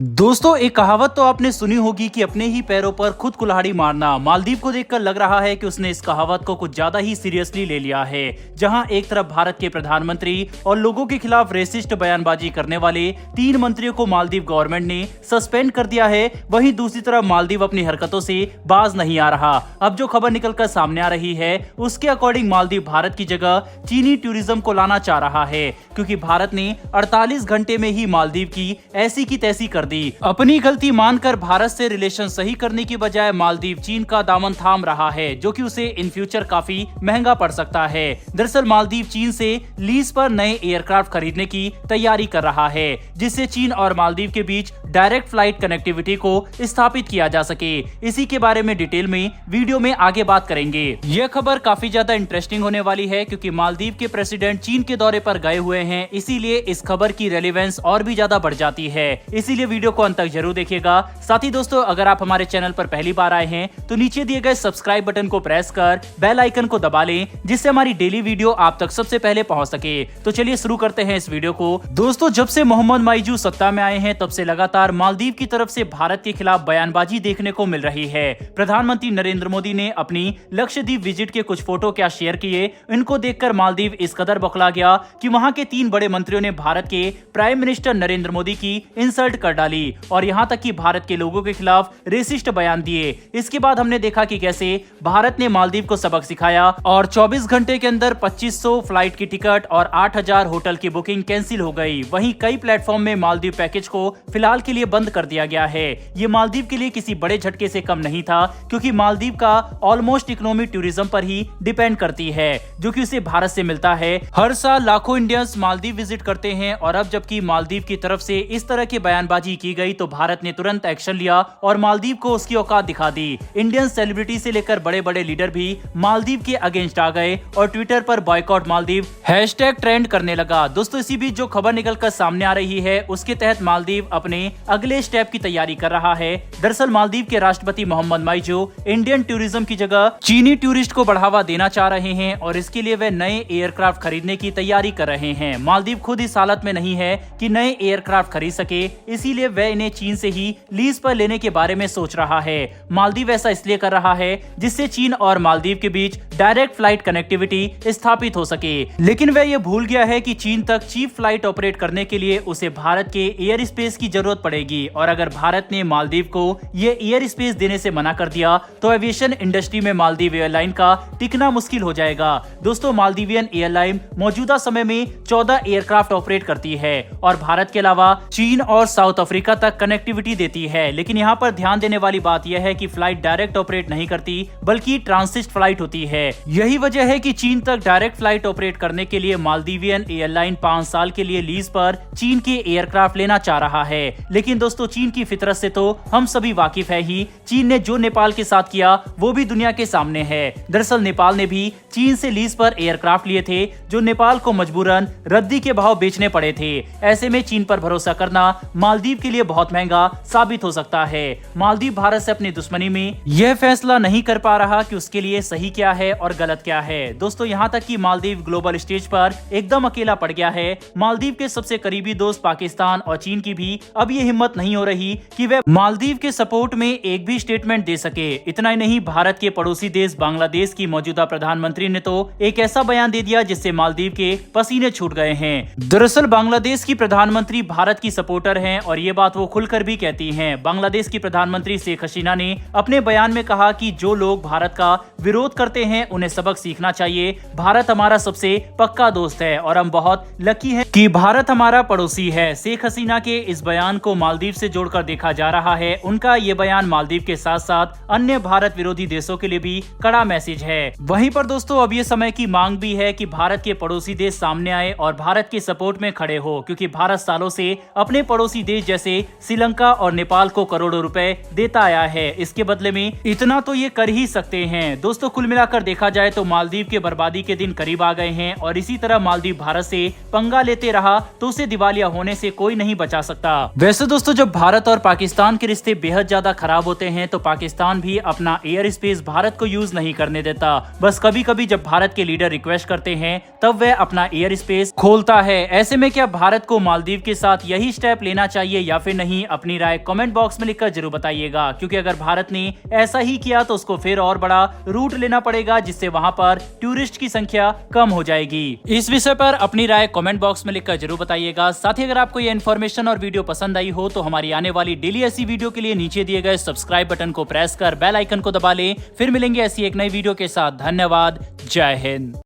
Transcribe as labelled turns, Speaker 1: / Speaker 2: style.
Speaker 1: दोस्तों, एक कहावत तो आपने सुनी होगी कि अपने ही पैरों पर खुद कुल्हाड़ी मारना। मालदीव को देखकर लग रहा है कि उसने इस कहावत को कुछ ज्यादा ही सीरियसली ले लिया है। जहां एक तरफ भारत के प्रधानमंत्री और लोगों के खिलाफ रेसिस्ट बयानबाजी करने वाले 3 मंत्रियों को मालदीव गवर्नमेंट ने सस्पेंड कर दिया है, वहीं दूसरी तरफ मालदीव अपनी हरकतों से बाज नहीं आ रहा। अब जो खबर निकलकर सामने आ रही है उसके अकॉर्डिंग मालदीव भारत की जगह चीनी टूरिज्म को लाना चाह रहा है, क्योंकि भारत ने 48 घंटे में ही मालदीव की ऐसी की तैसी कर दी। अपनी गलती मानकर भारत से रिलेशन सही करने की बजाय मालदीव चीन का दामन थाम रहा है, जो कि उसे इन फ्यूचर काफी महंगा पड़ सकता है। दरअसल मालदीव चीन से लीज पर नए एयरक्राफ्ट खरीदने की तैयारी कर रहा है, जिससे चीन और मालदीव के बीच डायरेक्ट फ्लाइट कनेक्टिविटी को स्थापित किया जा सके। इसी के बारे में डिटेल में वीडियो में आगे बात करेंगे। यह खबर काफी ज्यादा इंटरेस्टिंग होने वाली है, क्योंकि मालदीव के प्रेसिडेंट चीन के दौरे पर गए हुए हैं, इसीलिए इस खबर की रेलेवेंस और भी ज्यादा बढ़ जाती है। इसीलिए वीडियो को अंत तक जरूर देखिएगा। साथ ही दोस्तों, अगर आप हमारे चैनल पर पहली बार आए हैं तो नीचे दिए गए सब्सक्राइब बटन को प्रेस कर बेल आइकन को दबा लें, जिससे हमारी डेली वीडियो आप तक सबसे पहले पहुंच सके। तो चलिए शुरू करते हैं इस वीडियो को। दोस्तों, जब से मोहम्मद माइजू सत्ता में आए हैं तब से लगातार मालदीव की तरफ से भारत के खिलाफ बयानबाजी देखने को मिल रही है। प्रधानमंत्री नरेंद्र मोदी ने अपनी लक्षद्वीप विजिट के कुछ फोटो क्या शेयर किए, इनको देखकर मालदीव इस कदर बौखला गया कि वहां के 3 बड़े मंत्रियों ने भारत के प्राइम मिनिस्टर नरेंद्र मोदी की इंसल्ट कर डाली और यहां तक कि भारत के लोगों के खिलाफ रेसिस्ट बयान दिए। इसके बाद हमने देखा कि कैसे भारत ने मालदीव को सबक सिखाया और 24 घंटे के अंदर 2500 फ्लाइट की टिकट और 8000 होटल की बुकिंग कैंसिल हो गई। वहीं कई प्लेटफॉर्म में मालदीव पैकेज को फिलहाल के लिए बंद कर दिया गया है। ये मालदीव के लिए किसी बड़े झटके से कम नहीं था, क्योंकि मालदीव का ऑलमोस्ट इकोनॉमी टूरिज्म पर ही डिपेंड करती है, जो कि उसे भारत से मिलता है। हर साल लाखों इंडियंस मालदीव विजिट करते हैं और अब जबकि मालदीव की तरफ से इस तरह की बयानबाजी की गई तो भारत ने तुरंत एक्शन लिया और मालदीव को उसकी औकात दिखा दी। इंडियन सेलिब्रिटी से लेकर बड़े बड़े लीडर भी मालदीव के अगेंस्ट आ गए और ट्विटर पर बॉयकॉट मालदीव हैशटैग ट्रेंड करने लगा। दोस्तों, इसी बीच जो खबर निकलकर सामने आ रही है उसके तहत मालदीव अपने अगले स्टेप की तैयारी कर रहा है। दरअसल मालदीव के राष्ट्रपति मोहम्मद माइजू इंडियन टूरिज्म की जगह चीनी टूरिस्ट को बढ़ावा देना चाह रहे हैं और इसके लिए वे नए एयरक्राफ्ट खरीदने की तैयारी कर रहे हैं। मालदीव खुद इस हालत में नहीं है कि नए एयरक्राफ्ट खरीद सके, इसीलिए वे इन्हें चीन से ही लीज पर लेने के बारे में सोच रहा है। मालदीव ऐसा इसलिए कर रहा है जिससे चीन और मालदीव के बीच डायरेक्ट फ्लाइट कनेक्टिविटी स्थापित हो सके। लेकिन वह ये भूल गया है कि चीन तक चीप फ्लाइट ऑपरेट करने के लिए उसे भारत के एयर स्पेस की जरूरत पड़ेगी और अगर भारत ने मालदीव को ये एयर स्पेस देने से मना कर दिया तो एविएशन इंडस्ट्री में मालदीव एयरलाइन का टिकना मुश्किल हो जाएगा। दोस्तों, मालदीवियन एयरलाइन मौजूदा समय में 14 एयरक्राफ्ट ऑपरेट करती है और भारत के अलावा चीन और साउथ अफ्रीका तक कनेक्टिविटी देती है। लेकिन यहाँ पर ध्यान देने वाली बात यह है कि फ्लाइट डायरेक्ट ऑपरेट नहीं करती बल्कि ट्रांसिट फ्लाइट होती है। यही वजह है कि चीन तक डायरेक्ट फ्लाइट ऑपरेट करने के लिए मालदीवियन एयरलाइन 5 साल के लिए लीज पर चीन के एयरक्राफ्ट लेना चाह रहा है। लेकिन दोस्तों, चीन की फितरत से तो हम सभी वाकिफ है ही। चीन ने जो नेपाल के साथ किया वो भी दुनिया के सामने है। दरअसल नेपाल ने भी चीन से लीज पर एयरक्राफ्ट लिए थे, जो नेपाल को मजबूरन रद्दी के भाव बेचने पड़े थे। ऐसे में चीन पर भरोसा करना मालदीव के लिए बहुत महंगा साबित हो सकता है। मालदीव भारत से अपनी दुश्मनी में यह फैसला नहीं कर पा रहा कि उसके लिए सही क्या है और गलत क्या है। दोस्तों, यहाँ तक कि मालदीव ग्लोबल स्टेज पर एकदम अकेला पड़ गया है। मालदीव के सबसे करीबी दोस्त पाकिस्तान और चीन की भी अब ये हिम्मत नहीं हो रही कि वे मालदीव के सपोर्ट में एक भी स्टेटमेंट दे सके। इतना ही नहीं, भारत के पड़ोसी देश बांग्लादेश की मौजूदा प्रधानमंत्री ने तो एक ऐसा बयान दे दिया जिससे मालदीव के पसीने छूट गए हैं। दरअसल बांग्लादेश की प्रधानमंत्री भारत की सपोर्टर हैं और ये बात वो खुलकर भी कहती हैं। बांग्लादेश की प्रधानमंत्री शेख हसीना ने अपने बयान में कहा कि जो लोग भारत का विरोध करते हैं उन्हें सबक सीखना चाहिए। भारत हमारा सबसे पक्का दोस्त है और हम बहुत लकी हैं कि भारत हमारा पड़ोसी है। शेख हसीना के इस बयान को मालदीव से जोड़कर देखा जा रहा है। उनका ये बयान मालदीव के साथ साथ अन्य भारत विरोधी देशों के लिए भी कड़ा मैसेज है। वहीं पर दोस्तों, अब ये समय की मांग भी है कि भारत के पड़ोसी देश सामने आए और भारत के सपोर्ट में खड़े हो, क्योंकि भारत सालों से अपने पड़ोसी देश जैसे श्रीलंका और नेपाल को करोड़ों रुपए देता आया है। इसके बदले में इतना तो ये कर ही सकते हैं। दोस्तों, कुल मिलाकर देखा जाए तो मालदीव के बर्बादी के दिन करीब आ गए हैं और इसी तरह मालदीव भारत से पंगा लेते रहा तो उसे दिवालिया होने से कोई नहीं बचा सकता। वैसे दोस्तों, जब भारत और पाकिस्तान के रिश्ते बेहद ज्यादा खराब होते हैं तो पाकिस्तान भी अपना एयर स्पेस भारत को यूज नहीं करने देता। बस कभी कभी जब भारत के लीडर रिक्वेस्ट करते हैं तब वह अपना एयर स्पेस खोलता है। ऐसे में क्या भारत को मालदीव के साथ यही स्टेप लेना चाहिए या फिर नहीं, अपनी राय कमेंट बॉक्स में लिखकर जरूर बताइएगा, क्योंकि अगर भारत ने ऐसा ही किया तो उसको फिर और बड़ा रूट लेना पड़ेगा, जिससे वहां पर टूरिस्ट की संख्या कम हो जाएगी। इस विषय पर अपनी राय कमेंट बॉक्स में लिखकर जरूर बताइएगा। साथ ही अगर आपको ये इन्फॉर्मेशन और वीडियो पसंद आई हो तो हमारी आने वाली डेली ऐसी वीडियो के लिए नीचे दिए गए सब्सक्राइब बटन को प्रेस कर बेल आइकन को दबा लें। फिर मिलेंगे ऐसी एक नई वीडियो के साथ। धन्यवाद। जय हिंद।